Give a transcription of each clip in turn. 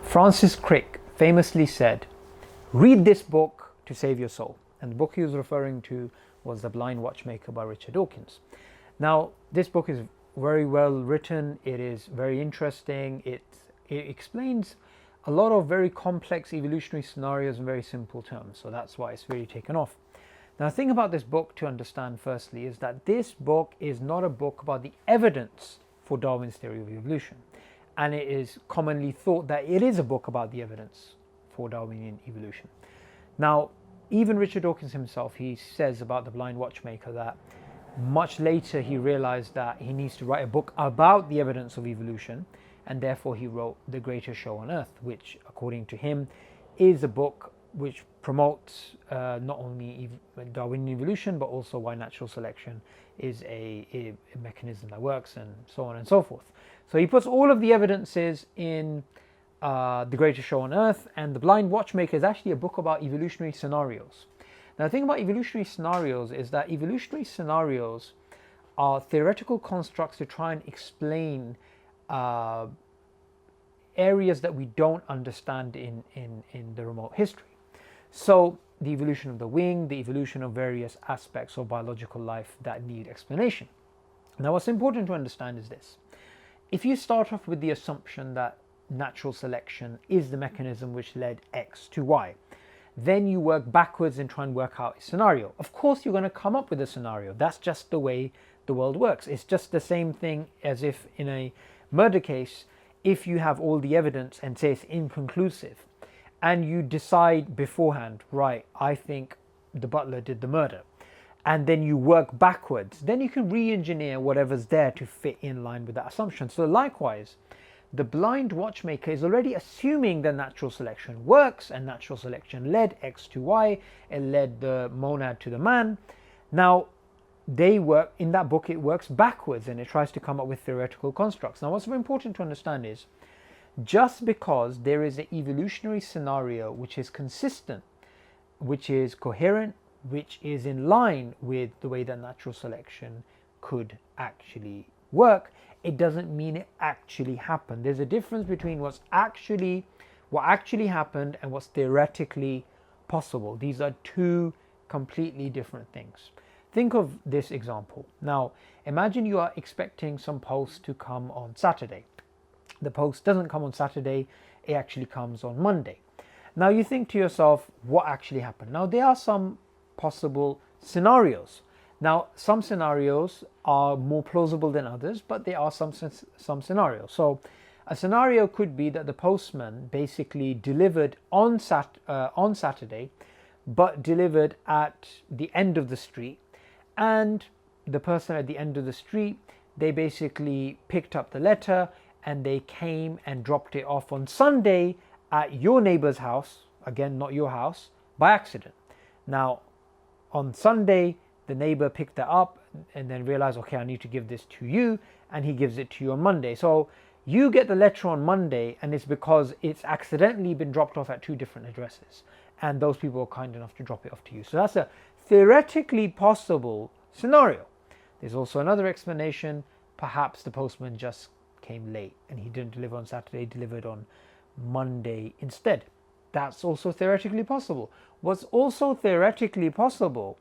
Francis Crick famously said, "Read this book to save your soul." And the book he was referring to was The Blind Watchmaker by Richard Dawkins. Now, this book is very well written. It is very interesting. It explains a lot of very complex evolutionary scenarios in very simple terms. So that's why it's really taken off. Now, the thing about this book to understand firstly is that this book is not a book about the evidence for Darwin's theory of evolution. And it is commonly thought that it is a book about the evidence for Darwinian evolution. Now, even Richard Dawkins himself, he says about The Blind Watchmaker that much later he realized that he needs to write a book about the evidence of evolution, and therefore he wrote The Greatest Show on Earth, which according to him is a book which promotes not only Darwinian evolution but also why natural selection is a mechanism that works, and so on and so forth. So he puts all of the evidences in The Greatest Show on Earth, and The Blind Watchmaker is actually a book about evolutionary scenarios. Now, the thing about evolutionary scenarios is that evolutionary scenarios are theoretical constructs to try and explain areas that we don't understand in the remote history. So the evolution of the wing, the evolution of various aspects of biological life that need explanation. Now, what's important to understand is this. If you start off with the assumption that natural selection is the mechanism which led X to Y, then you work backwards and try and work out a scenario. Of course, you're going to come up with a scenario. That's just the way the world works. It's just the same thing as if in a murder case, if you have all the evidence and say it's inconclusive, and you decide beforehand, right, I think the butler did the murder, and then you work backwards, then you can re-engineer whatever's there to fit in line with that assumption. So likewise, the blind watchmaker is already assuming that natural selection works, and natural selection led X to Y, it led the monad to the man. Now, they work, in that book, it works backwards and it tries to come up with theoretical constructs. Now, what's very important to understand is, just because there is an evolutionary scenario which is consistent, which is coherent, which is in line with the way that natural selection could actually work, it doesn't mean it actually happened. There's a difference between what actually happened and what's theoretically possible. These are two completely different things. Think of this example. Now, imagine you are expecting some post to come on Saturday. The post doesn't come on Saturday, it actually comes on Monday. Now you think to yourself, what actually happened? Now, there are some possible scenarios. Now, some scenarios are more plausible than others, but there are some scenarios. So a scenario could be that the postman basically delivered on Saturday, but delivered at the end of the street, and the person at the end of the street, they basically picked up the letter and they came and dropped it off on Sunday at your neighbor's house, again, not your house, by accident. Now, on Sunday, the neighbor picked that up and then realized, okay, I need to give this to you, and he gives it to you on Monday. So you get the letter on Monday, and it's because it's accidentally been dropped off at two different addresses, and those people are kind enough to drop it off to you. So that's a theoretically possible scenario. There's also another explanation. Perhaps the postman just came late and he didn't deliver on Saturday, delivered on Monday instead. That's also theoretically possible. What's also theoretically possible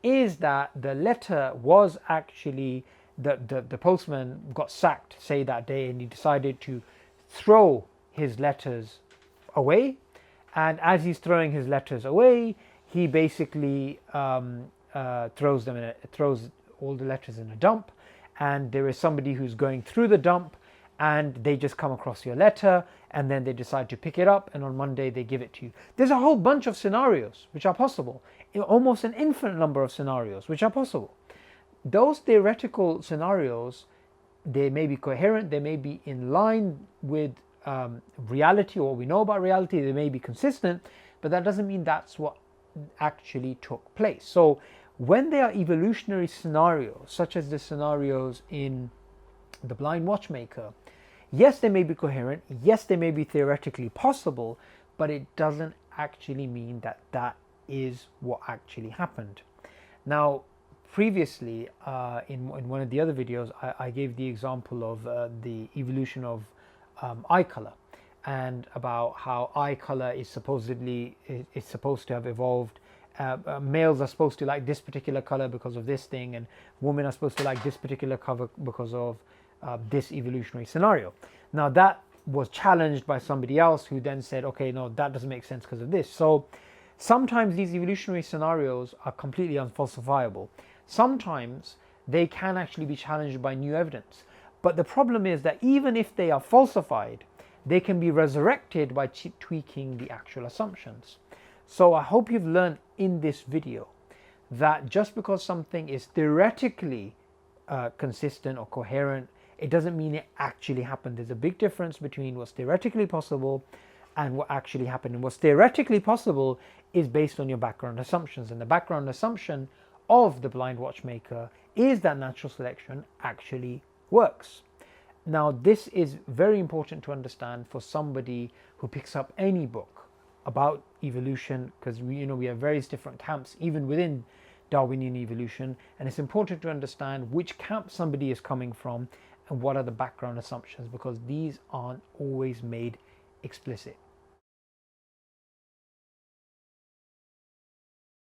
is that the letter was actually, the postman got sacked, say, that day, and he decided to throw his letters away. And as he's throwing his letters away, he basically throws all the letters in a dump, and there is somebody who's going through the dump, and they just come across your letter, and then they decide to pick it up, and on Monday they give it to you. There's a whole bunch of scenarios which are possible, almost an infinite number of scenarios which are possible. Those theoretical scenarios, they may be coherent, they may be in line with reality, or what we know about reality, they may be consistent, but that doesn't mean that's what actually took place. So when there are evolutionary scenarios, such as the scenarios in The Blind Watchmaker, yes, they may be coherent, yes, they may be theoretically possible, but it doesn't actually mean that that is what actually happened. Now, previously, in one of the other videos, I gave the example of the evolution of eye color. and about how eye color is supposed to have evolved. Males are supposed to like this particular color because of this thing, and women are supposed to like this particular color because of this evolutionary scenario. Now that was challenged by somebody else who then said, okay, no, that doesn't make sense because of this. So sometimes these evolutionary scenarios are completely unfalsifiable. Sometimes they can actually be challenged by new evidence. But the problem is that even if they are falsified, they can be resurrected by tweaking the actual assumptions. So I hope you've learned in this video that just because something is theoretically consistent or coherent, it doesn't mean it actually happened. There's a big difference between what's theoretically possible and what actually happened. And what's theoretically possible is based on your background assumptions. And the background assumption of the blind watchmaker is that natural selection actually works. Now, this is very important to understand for somebody who picks up any book about evolution, because we have various different camps even within Darwinian evolution, and it's important to understand which camp somebody is coming from and what are the background assumptions, because these aren't always made explicit.